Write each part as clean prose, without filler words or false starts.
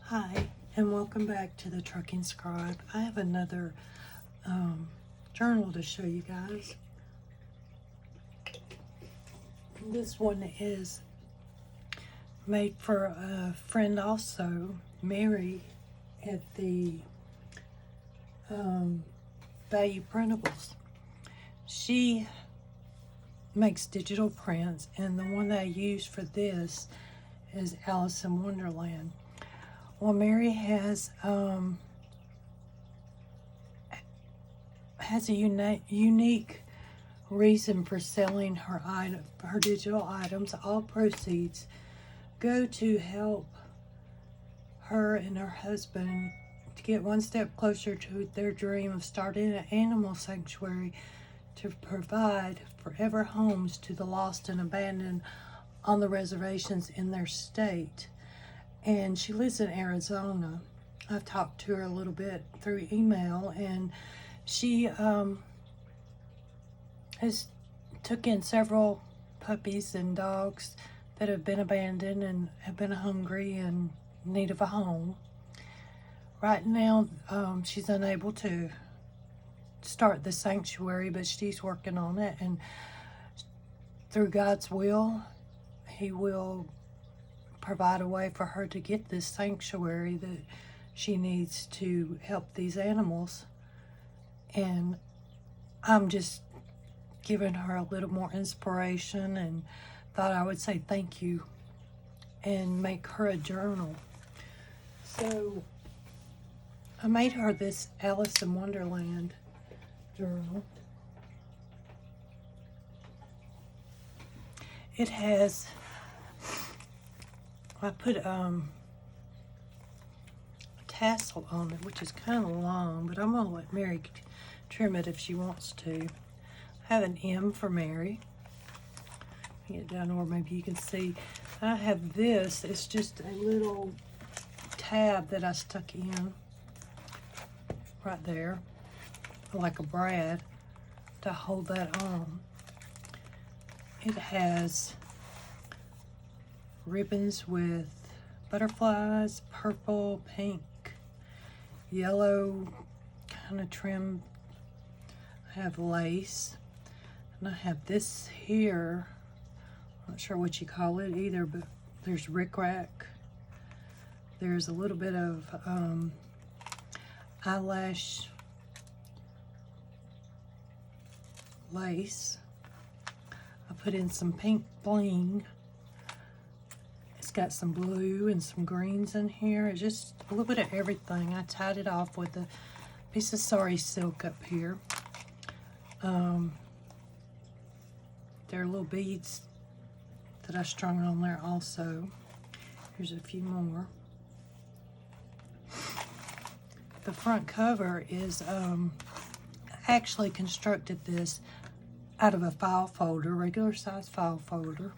Hi, and welcome back to the Trucking Scribe. I have another journal to show you guys. This one is made for a friend also, Mary, at the Value Printables. She makes digital prints, and the one that I use for this is Alice in Wonderland. Well, Mary has a unique reason for selling her digital items. All proceeds go to help her and her husband to get one step closer to their dream of starting an animal sanctuary to provide forever homes to the lost and abandoned on the reservations in their state. And she lives in Arizona. I've talked to her a little bit through email, and she has took in several puppies and dogs that have been abandoned and have been hungry and in need of a home. Right now, she's unable to start the sanctuary, but she's working on it, and through God's will, He will provide a way for her to get this sanctuary that she needs to help these animals. And I'm just giving her a little more inspiration, and thought I would say thank you and make her a journal. So I made her this Alice in Wonderland journal. It has, I put a tassel on it, which is kind of long, but I'm going to let Mary trim it if she wants to. I have an M for Mary. Get down where maybe you can see. I have this. It's just a little tab that I stuck in right there, like a brad, to hold that on. It has ribbons with butterflies, purple, pink, yellow kind of trim. I have lace, and I have this here. I'm not sure what you call it either, but there's rickrack. There's a little bit of eyelash lace. I put in some pink bling. It's got some blue and some greens in here. It's just a little bit of everything. I tied it off with a piece of sari silk up here. There are little beads that I strung on there also. Here's a few more. The front cover is, I actually constructed this out of a file folder, regular size file folder.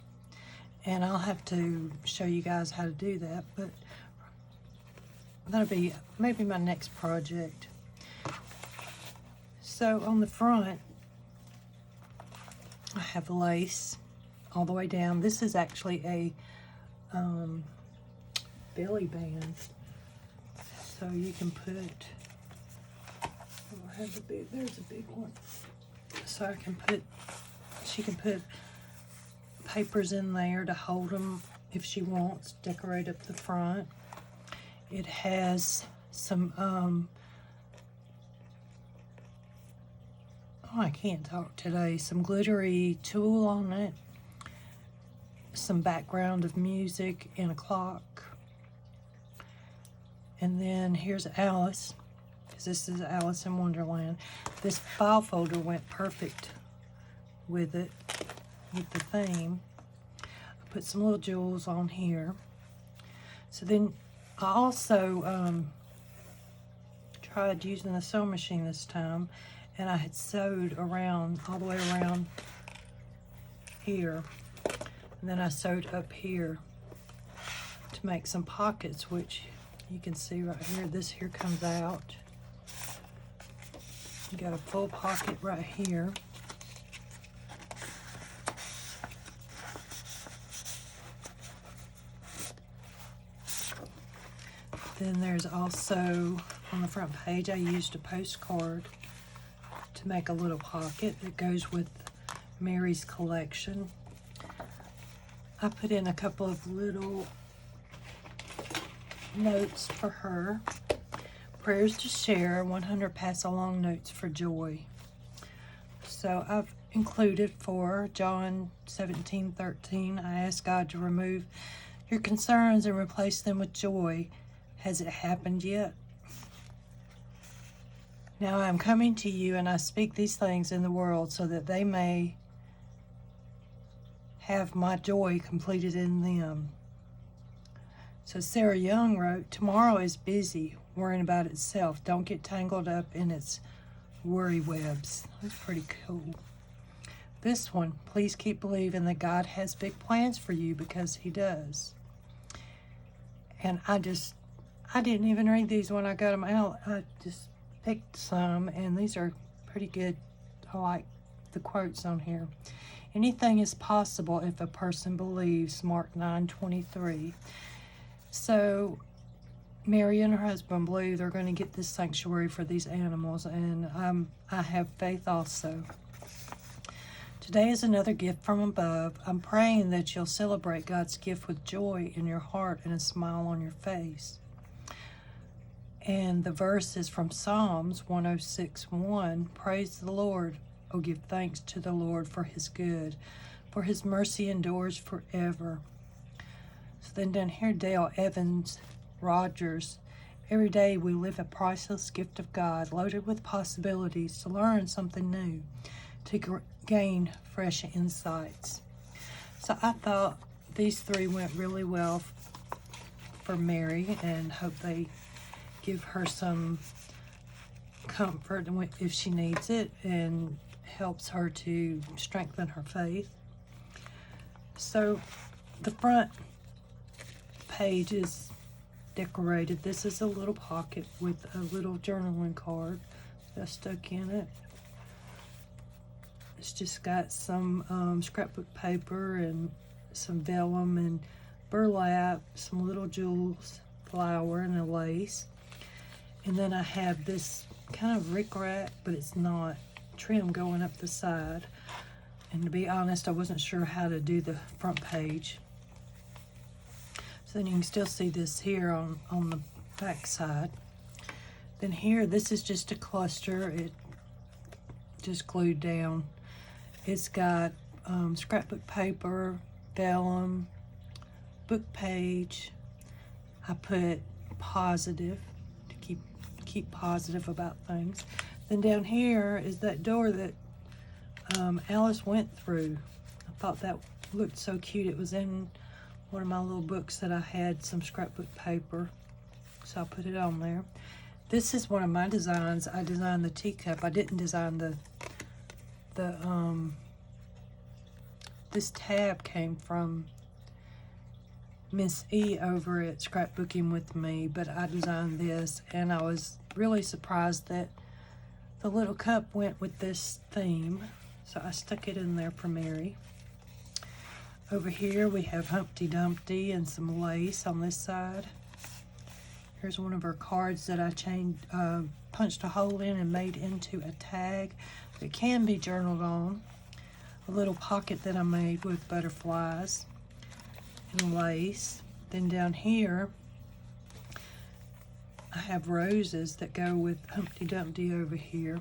And I'll have to show you guys how to do that, but that'll be maybe my next project. So on the front, I have lace all the way down. This is actually a belly band. So you can put, I have the big, there's a big one. So I can put, she can put papers in there to hold them if she wants, decorate up the front. It has some, oh, I can't talk today, some glittery tulle on it, some background of music and a clock. And then here's Alice, because this is Alice in Wonderland. This file folder went perfect with it, with the theme. I put some little jewels on here. So then I also tried using the sewing machine this time, and I had sewed around, all the way around here. And then I sewed up here to make some pockets, which you can see right here. This here comes out. You got a full pocket right here. Then there's also, on the front page, I used a postcard to make a little pocket that goes with Mary's collection. I put in a couple of little notes for her. Prayers to share, 100 pass along notes for joy. So I've included for John 17:13, I ask God to remove your concerns and replace them with joy. Has it happened yet? Now I am coming to you, and I speak these things in the world so that they may have my joy completed in them. So Sarah Young wrote, tomorrow is busy, worrying about itself. Don't get tangled up in its worry webs. That's pretty cool. This one, please keep believing that God has big plans for you, because he does. And I didn't even read these when I got them out. I just picked some, and these are pretty good. I like the quotes on here. Anything is possible if a person believes, Mark 9:23. So Mary and her husband believe they're going to get this sanctuary for these animals, and I have faith also. Today is another gift from above. I'm praying that you'll celebrate God's gift with joy in your heart and a smile on your face. And the verse is from Psalms 106:1. Praise the Lord. Oh, give thanks to the Lord for his good, for his mercy endures forever. So then down here, Dale Evans Rogers. Every day we live a priceless gift of God, loaded with possibilities to learn something new, to gain fresh insights. So I thought these three went really well for Mary, and hope they give her some comfort if she needs it, and helps her to strengthen her faith. So the front page is decorated. This is a little pocket with a little journaling card that I stuck in it. It's just got some scrapbook paper and some vellum and burlap, some little jewels, flower, and a lace. And then I have this kind of rickrack, but it's not, trim going up the side. And to be honest, I wasn't sure how to do the front page. So then you can still see this here on the back side. Then here, this is just a cluster. It just glued down. It's got scrapbook paper, vellum, book page. I put positive to keep positive about things. Then down here is that door that Alice went through. I thought that looked so cute. It was in one of my little books that I had some scrapbook paper, so I put it on there. This is one of my designs. I designed the teacup. I didn't design this tab came from Miss E over at Scrapbooking with Me, but I designed this, and I was really surprised that the little cup went with this theme, so I stuck it in there for Mary. Over here we have Humpty Dumpty and some lace on this side. Here's one of her cards that I punched a hole in and made into a tag that can be journaled on. A little pocket that I made with butterflies and lace. Then down here I have roses that go with Humpty Dumpty over here,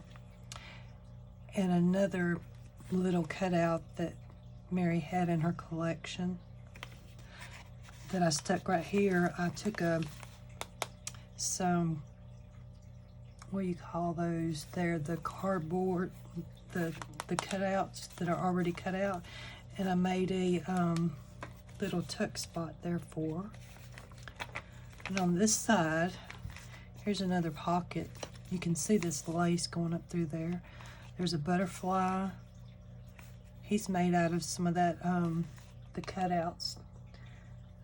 and another little cutout that Mary had in her collection that I stuck right here. I took some, what do you call those? They're the cardboard, the cutouts that are already cut out, and I made a little tuck spot there for. And on this side, here's another pocket. You can see this lace going up through there. There's a butterfly. He's made out of some of that, the cutouts.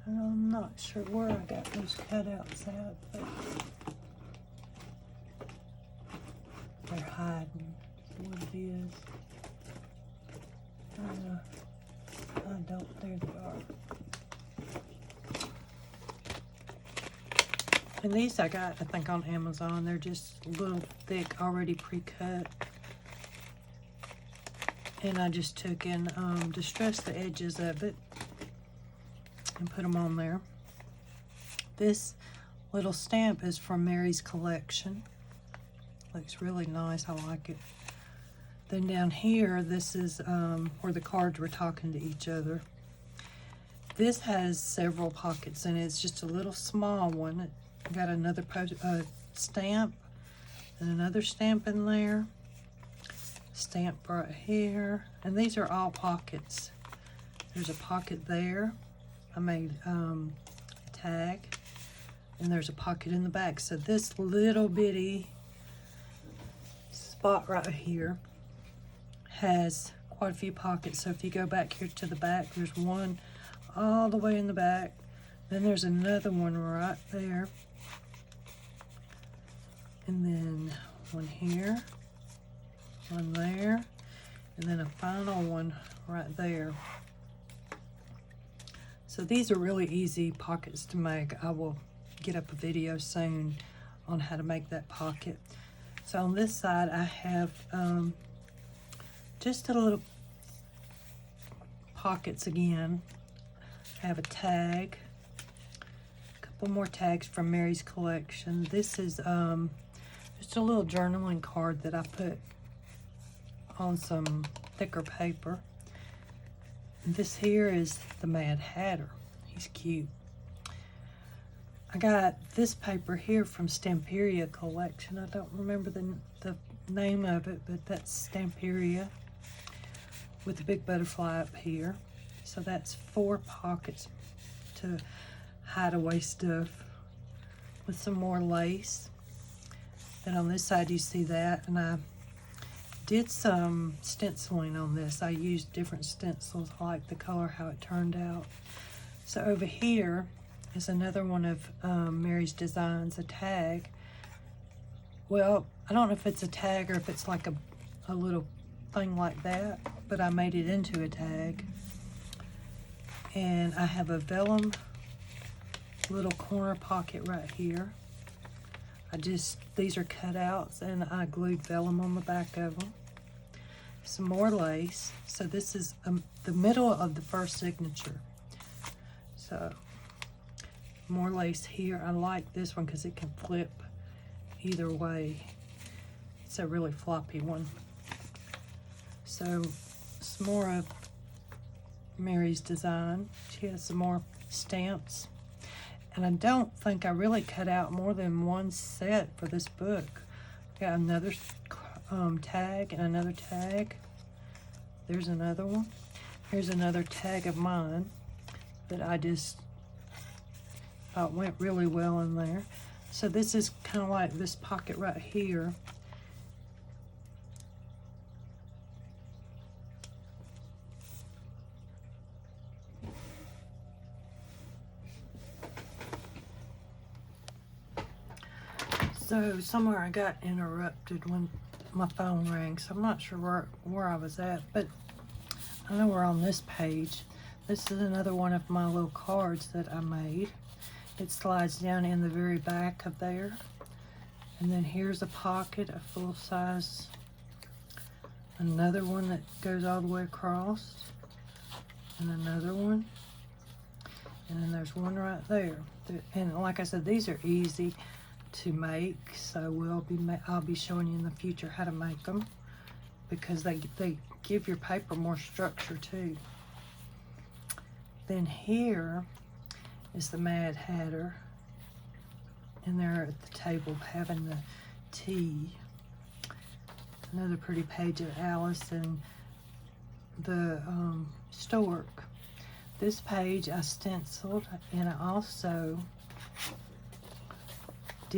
I'm not sure where I got those cutouts at, but they're hiding what it is. I don't, there they are. And these I got, I think, on Amazon. They're just a little thick, already pre-cut. And I just took and distressed the edges of it and put them on there. This little stamp is from Mary's collection. Looks really nice. I like it. Then down here, this is where the cards were talking to each other. This has several pockets in it. It's just a little small one. It got another stamp and another stamp in there. Stamp right here. And these are all pockets. There's a pocket there. I made a tag. And there's a pocket in the back. So this little bitty spot right here has quite a few pockets. So if you go back here to the back, there's one all the way in the back. Then there's another one right there. And then one here, one there, and then a final one right there. So these are really easy pockets to make. I will get up a video soon on how to make that pocket. So on this side I have just a little pockets again. I have a tag, a couple more tags from Mary's collection. This is just a little journaling card that I put on some thicker paper. This here is the Mad Hatter. He's cute. I got this paper here from Stamperia collection. I don't remember the name of it, but that's Stamperia with the big butterfly up here. So that's 4 pockets to hide away stuff with some more lace. Then on this side you see that, and I did some stenciling on this. I used different stencils. I like the color, how it turned out. So over here is another one of Mary's designs, a tag. Well, I don't know if it's a tag or if it's like a little thing like that, but I made it into a tag. And I have a vellum little corner pocket right here. These are cutouts, and I glued vellum on the back of them. Some more lace. So this is the middle of the first signature. So more lace here. I like this one because it can flip either way. It's a really floppy one. So some more of Mary's design. She has some more stamps. And I don't think I really cut out more than one set for this book. Got another tag and another tag. There's another one. Here's another tag of mine that I just thought went really well in there. So this is kind of like this pocket right here. So somewhere I got interrupted when my phone rang, so I'm not sure where I was at, but I know we're on this page. This is another one of my little cards that I made. It slides down in the very back of there. And then here's a pocket, a full size, another one that goes all the way across, and another one. And then there's one right there. And like I said, these are easy to make, so I'll be showing you in the future how to make them, because they give your paper more structure too. Then here is the Mad Hatter, and they're at the table having the tea. Another pretty page of Alice and the stork. This page I stenciled, and I also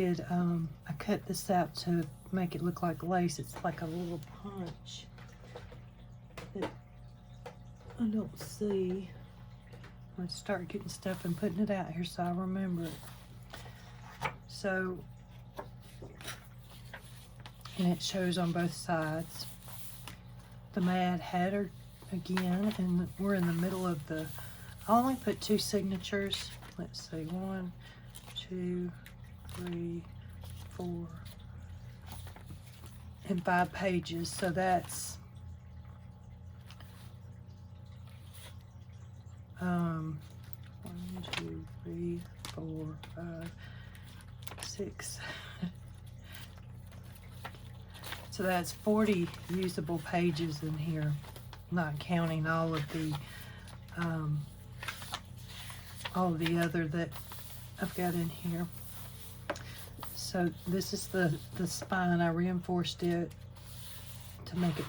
I cut this out to make it look like lace. It's like a little punch that I don't see. I'm going to start getting stuff and putting it out here so I remember it. So, and it shows on both sides. The Mad Hatter again, and we're in the middle of I only put 2 signatures. Let's see, 1, 2, 3, 4, and 5 pages. So that's 1, 2, 3, 4, 5, 6. So that's 40 usable pages in here, not counting all of the other that I've got in here. So this is the spine. I reinforced it to make it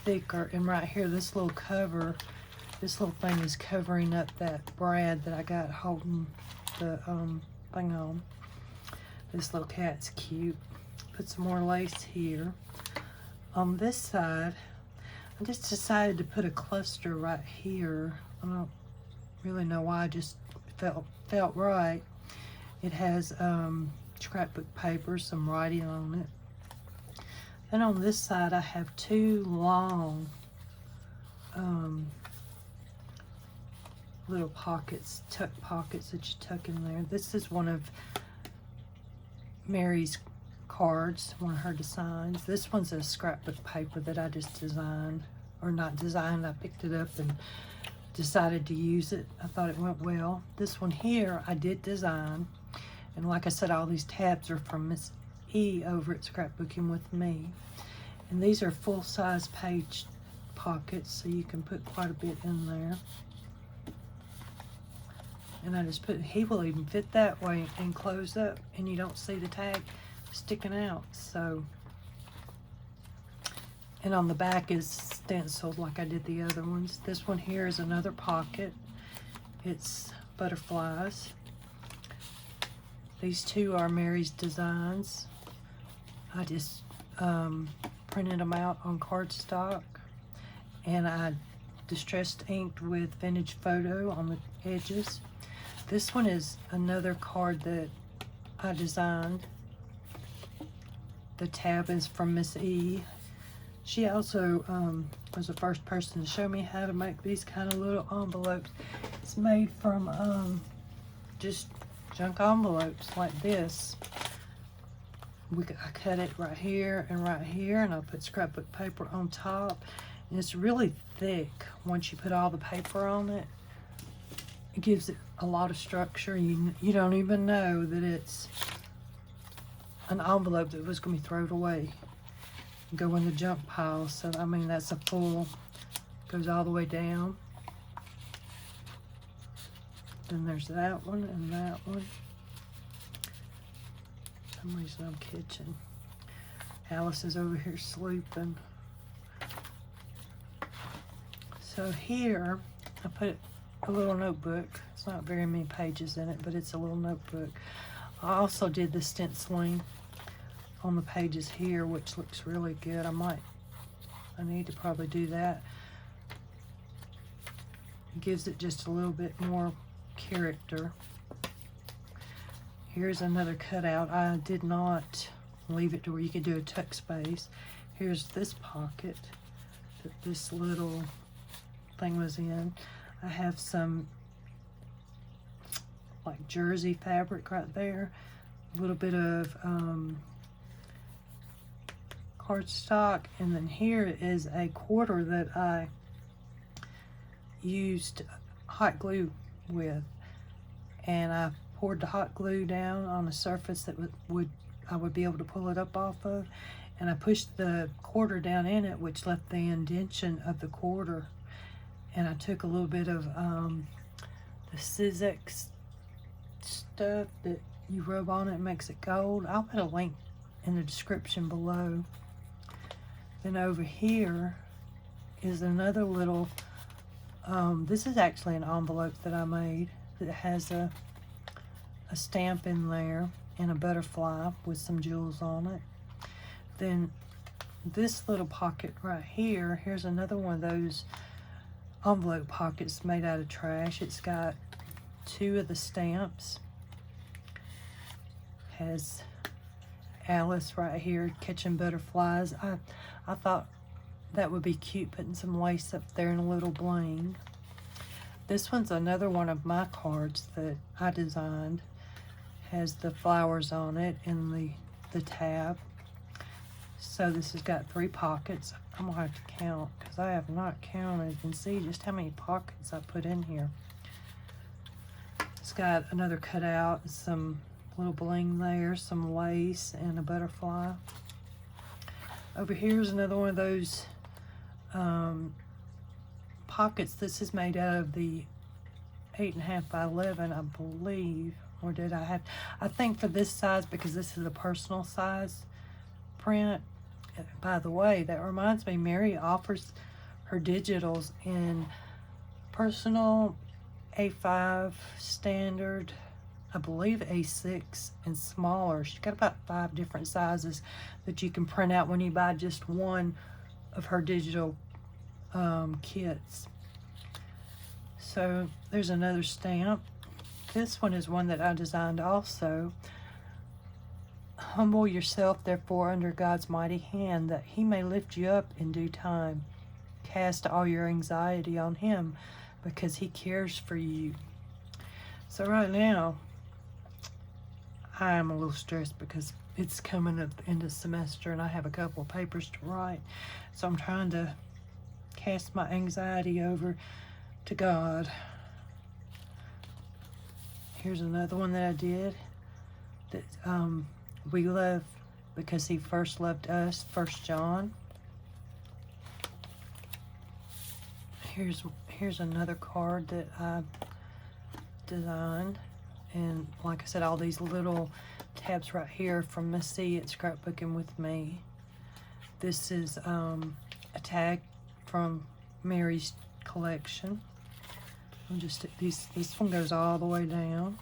thicker. And right here, this little cover, this little thing is covering up that brad that I got holding the thing on. This little cat's cute. Put some more lace here. On this side, I just decided to put a cluster right here. I don't really know why, I just felt right. It has scrapbook paper, some writing on it. Then on this side, I have 2 long little pockets, tuck pockets that you tuck in there. This is one of Mary's cards, one of her designs. This one's a scrapbook paper that I just designed, or not designed, I picked it up and decided to use it. I thought it went well. This one here I did design, and like I said, all these tabs are from Miss E over at Scrapbooking with Me, and these are full-size page pockets, so you can put quite a bit in there. And I just put, he will even fit that way and close up, and you don't see the tag sticking out. So, and on the back is stenciled like I did the other ones. This one here is another pocket. It's butterflies. These 2 are Mary's designs. I just printed them out on cardstock, and I distressed inked with vintage photo on the edges. This one is another card that I designed. The tab is from Miss E. She also was the first person to show me how to make these kind of little envelopes. It's made from just junk envelopes like this. I cut it right here, and I put scrapbook paper on top. And it's really thick. Once you put all the paper on it, it gives it a lot of structure. You don't even know that it's an envelope that was going to be thrown away, go in the junk pile. So I mean, that's a full, goes all the way down. Then there's that one and that one. For some reason I'm kitchen. Alice is over here sleeping. So here I put a little notebook. It's not very many pages in it, but it's a little notebook. I also did the stenciling on the pages here, which looks really good. I need to probably do that. It gives it just a little bit more character. Here's another cutout. I did not leave it to where you could do a tuck space. Here's this pocket that this little thing was in. I have some like jersey fabric right there, a little bit of cardstock, and then here is a quarter that I used hot glue with, and I poured the hot glue down on a surface that I would be able to pull it up off of, and I pushed the quarter down in it, which left the indentation of the quarter. And I took a little bit of the Sizzix stuff that you rub on it and makes it gold. I'll put a link in the description below. Then over here is another little, this is actually an envelope that I made that has a stamp in there and a butterfly with some jewels on it. Then this little pocket right here, here's another one of those envelope pockets made out of trash. It's got 2 of the stamps. Has Alice right here catching butterflies. I thought that would be cute, putting some lace up there and a little bling. This one's another one of my cards that I designed. has the flowers on it and the tab. So this has got 3 pockets. I'm gonna have to count because I have not counted and see just how many pockets I put in here. It's got another cutout, some little bling there, some lace, and a butterfly. Over here is another one of those pockets. This is made out of the 8.5 by 11, I believe. Or did I have? I think for this size, because this is a personal size print. By the way, that reminds me, Mary offers her digitals in personal, A5, standard, I believe A6, and smaller. She's got about 5 different sizes that you can print out when you buy just one of her digital kits. So there's another stamp. This one is one that I designed also. Humble yourself, therefore, under God's mighty hand, that he may lift you up in due time. Cast all your anxiety on him, because he cares for you. So right now, I am a little stressed because it's coming at the end of the semester and I have a couple of papers to write. So I'm trying to cast my anxiety over to God. Here's another one that I did. That we love because he first loved us, 1 John. Here's another card that I designed. And like I said, all these little tabs right here from Missy at Scrapbooking with Me. This is a tag from Mary's collection. I'm just this one goes all the way down.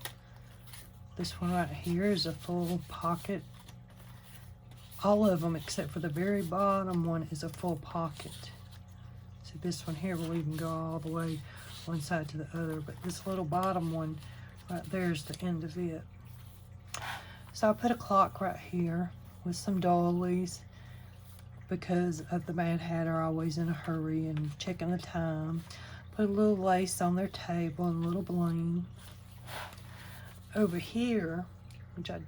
This one right here is a full pocket. All of them except for the very bottom one is a full pocket. See, this one here will even go all the way one side to the other, but this little bottom one right there is the end of it. So I put a clock right here with some doilies because of the Mad Hatter always in a hurry and checking the time. Put a little lace on their table and a little bling. Over here, which I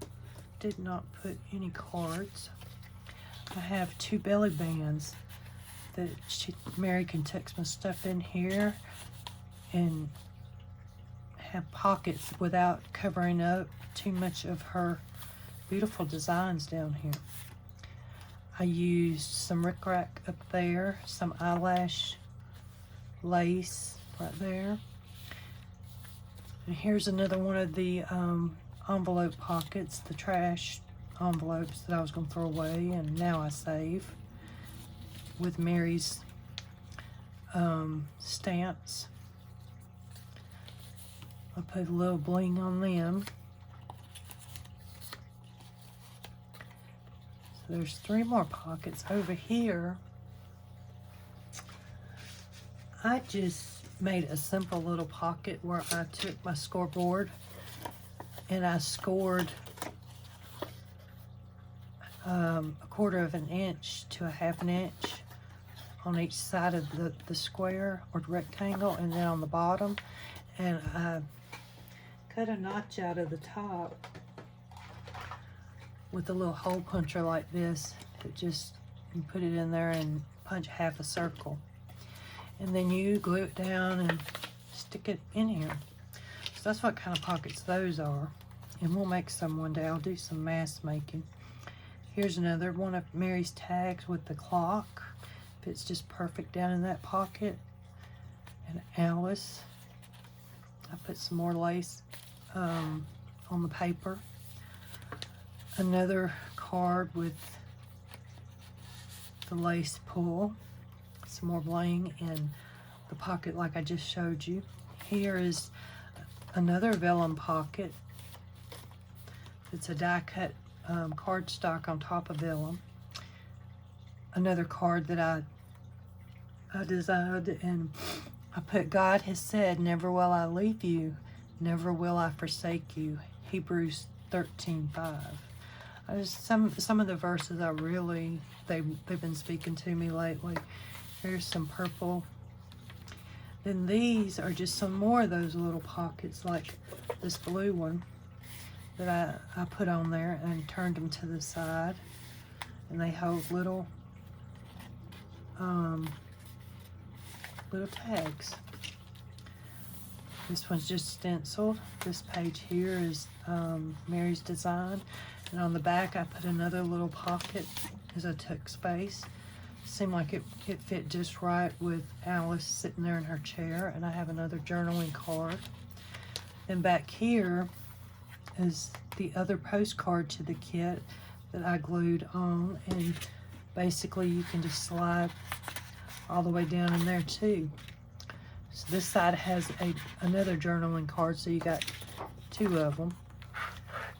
did not put any cards, I have 2 belly bands that Mary can tuck some stuff in here and have pockets without covering up too much of her beautiful designs down here. I used some rickrack up there, some eyelash lace right there. And here's another one of the envelope pockets, the trash envelopes that I was going to throw away and now I save, with Mary's stamps. I put a little bling on them. So there's 3 more pockets. Over here, I just made a simple little pocket where I took my scoreboard and I scored a 1/4 of an inch to a 1/2 inch on each side of the square or rectangle, and then on the bottom, and I cut a notch out of the top with a little hole puncher like this that just, you put it in there and punch 1/2 a circle, and then you glue it down and stick it in here. So that's what kind of pockets those are, and we'll make some one day. I'll do some mask making. Here's another one of Mary's tags with the clock. Fits just perfect down in that pocket. And Alice, I put some more lace on the paper. Another card with the lace pull. Some more bling in the pocket like I just showed you. Here is another vellum pocket. It's a die cut cardstock on top of vellum. Another card that I designed, and I put, God has said, never will I leave you, never will I forsake you. Hebrews 13:5. Some of the verses I really, they've been speaking to me lately. Here's some purple. Then these are just some more of those little pockets like this blue one. that I put on there and turned them to the side. And they hold little tags. This one's just stenciled. This page here is Mary's design. And on the back I put another little pocket as I took space. Seemed like it fit just right with Alice sitting there in her chair. And I have another journaling card. Then back here is the other postcard to the kit that I glued on, and basically you can just slide all the way down in there too. So this side has another journaling card, so you got two of them.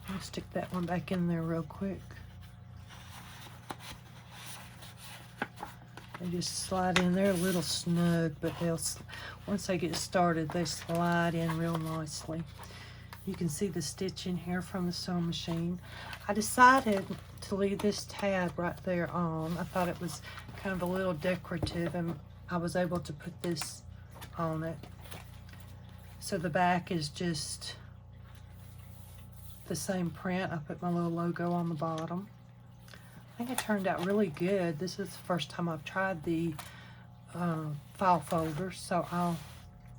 I'll stick that one back in there real quick. They just slide in there a little snug, but once they get started, they slide in real nicely. You can see the stitching here from the sewing machine. I decided to leave this tab right there on. I thought it was kind of a little decorative, and I was able to put this on it. So the back is just the same print. I put my little logo on the bottom. I think it turned out really good. This is the first time I've tried the file folder, so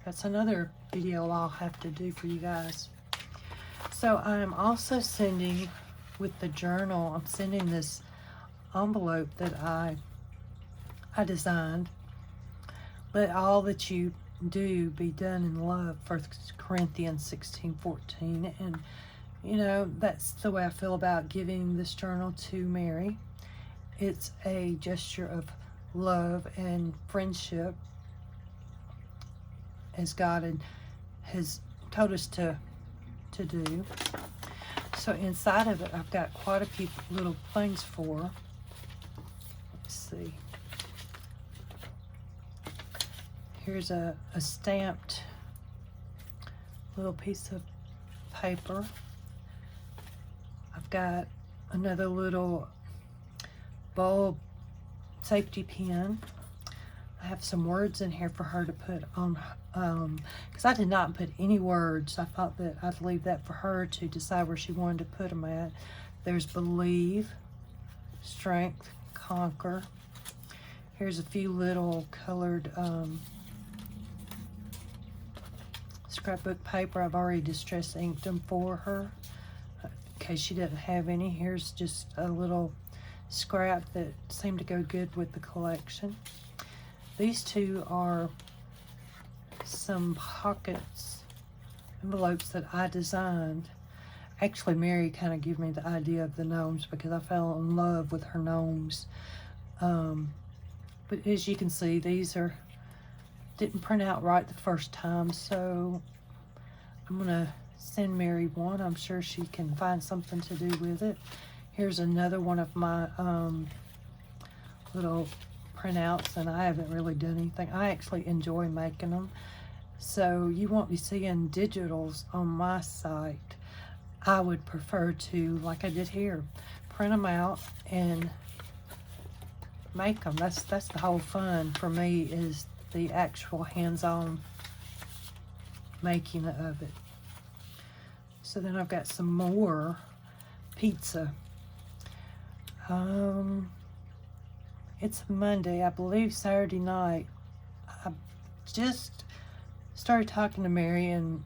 that's another video I'll have to do for you guys. So I'm also sending, with the journal, I'm sending this envelope that I designed. Let all that you do be done in love, 1 Corinthians 16:14. And you know, that's the way I feel about giving this journal to Mary. It's a gesture of love and friendship, as God has told us to do. So inside of it, I've got quite a few little things for her. Let's see. Here's a stamped little piece of paper. I've got another little bulb safety pin. I have some words in here for her to put on, because I did not put any words. I thought that I'd leave that for her to decide where she wanted to put them at. There's believe, strength, conquer. Here's a few little colored scrapbook paper. I've already distress inked them for her in case she doesn't have any. Here's just a little scrap that seemed to go good with the collection. These two are some pockets, envelopes that I designed. Actually, Mary kind of gave me the idea of the gnomes because I fell in love with her gnomes. But as you can see, these didn't print out right the first time, so I'm gonna send Mary one. I'm sure she can find something to do with it. Here's another one of my little printouts, and I haven't really done anything. I actually enjoy making them, so you won't be seeing digitals on my site. I would prefer to, like I did here, print them out and make them. That's the whole fun for me, is the actual hands-on making of it. So then I've got some more pizza. It's Monday, I believe Saturday night. I just started talking to Mary and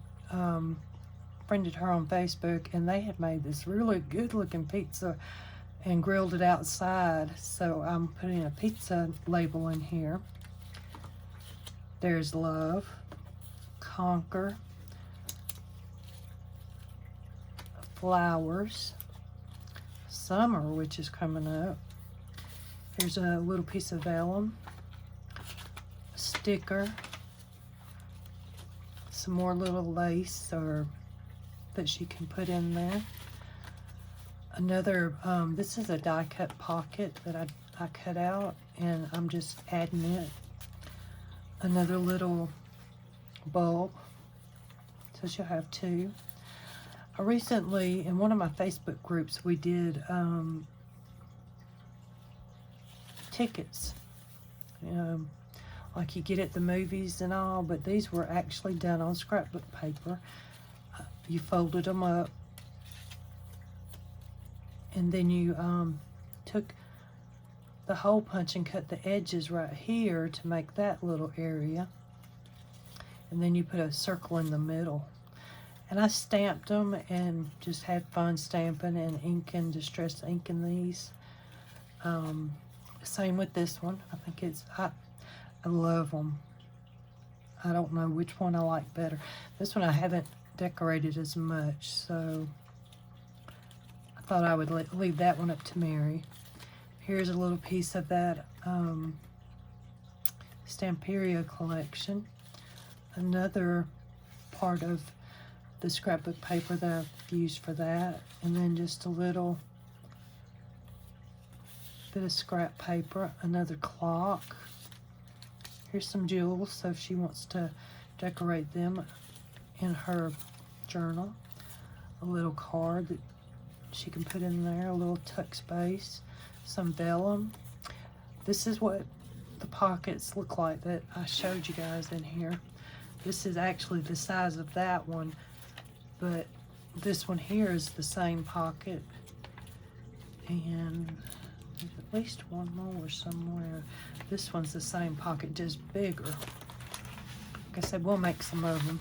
friended her on Facebook, and they had made this really good looking pizza and grilled it outside. So I'm putting a pizza label in here. There's love, conquer, flowers, summer, which is coming up. Here's a little piece of vellum, a sticker, some more little lace that she can put in there. Another, this is a die cut pocket that I cut out, and I'm just adding it. Another little bulb, so she'll have two. I recently, in one of my Facebook groups, we did tickets, like you get at the movies and all, but these were actually done on scrapbook paper. You folded them up and then you took the hole punch and cut the edges right here to make that little area, and then you put a circle in the middle. And I stamped them and just had fun stamping and inking, distress inking these. Same with this one. I think I love them. I don't know which one I like better. This one I haven't decorated as much, so I thought I would leave that one up to Mary. Here's a little piece of that Stamperia collection. Another part of the scrapbook paper that I've used for that. And then just a little bit of scrap paper. Another clock. Here's some jewels, so if she wants to decorate them in her journal. A little card that she can put in there, a little tuck space, some vellum. This is what the pockets look like that I showed you guys in here. This is actually the size of that one, but this one here is the same pocket. And there's at least one more somewhere. This one's the same pocket, just bigger. Like I said, we'll make some of them.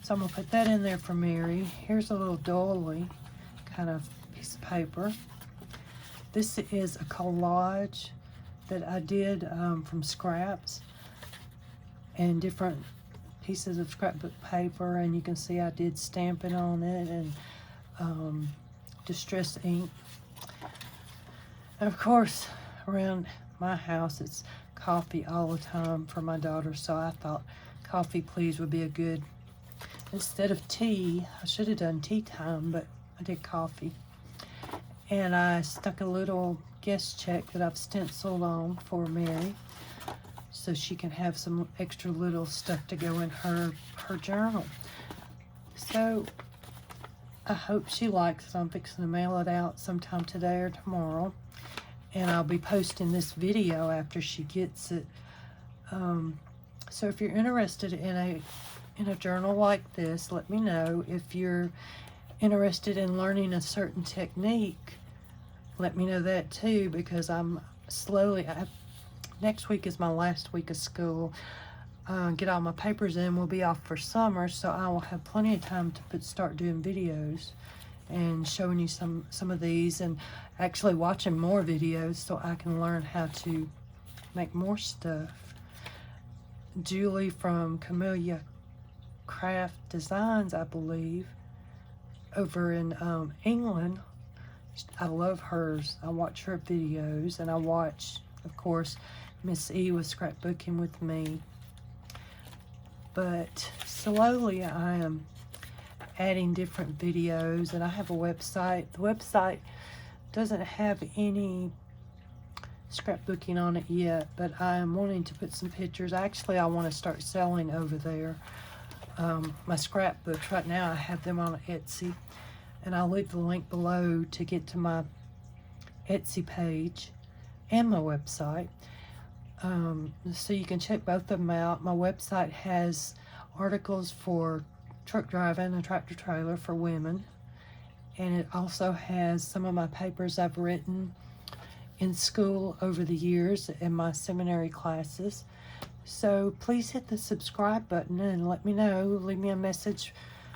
So I'm gonna put that in there for Mary. Here's a little doily kind of piece of paper. This is a collage that I did from scraps and different pieces of scrapbook paper, and you can see I did stamping on it and distress ink. And of course, around my house, it's coffee all the time for my daughter, so I thought Coffee Please would be a good, instead of tea, I should have done tea time, but I did coffee. And I stuck a little guest check that I've stenciled on for Mary, so she can have some extra little stuff to go in her journal. So I hope she likes it. I'm fixing to mail it out sometime today or tomorrow, and I'll be posting this video after she gets it. So if you're interested in a journal like this, let me know. If you're interested in learning a certain technique, let me know that too, because I'm slowly, next week is my last week of school. Get all my papers in, we'll be off for summer, so I will have plenty of time to start doing videos and showing you some of these, and actually watching more videos so I can learn how to make more stuff. Julie from Camellia Craft Designs, I believe, over in England, I love hers. I watch her videos, and I watch, of course, Miss E was scrapbooking with me. But slowly I am adding different videos, and I have a website. The website doesn't have any scrapbooking on it yet, but I am wanting to put some pictures. Actually, I want to start selling over there. My scrapbooks, right now I have them on Etsy, and I'll leave the link below to get to my Etsy page and my website. So you can check both of them out. My website has articles for truck driving, a tractor trailer for women, and it also has some of my papers I've written in school over the years in my seminary classes. So please hit the subscribe button and let me know, leave me a message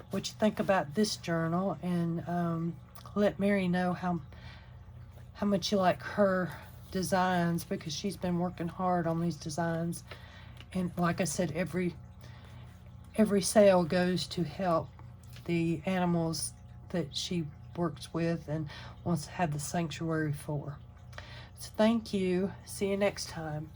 what you think about this journal, and let Mary know how much you like her designs, because she's been working hard on these designs. And like I said, every sale goes to help the animals that she works with and wants to have the sanctuary for. So thank you. See you next time.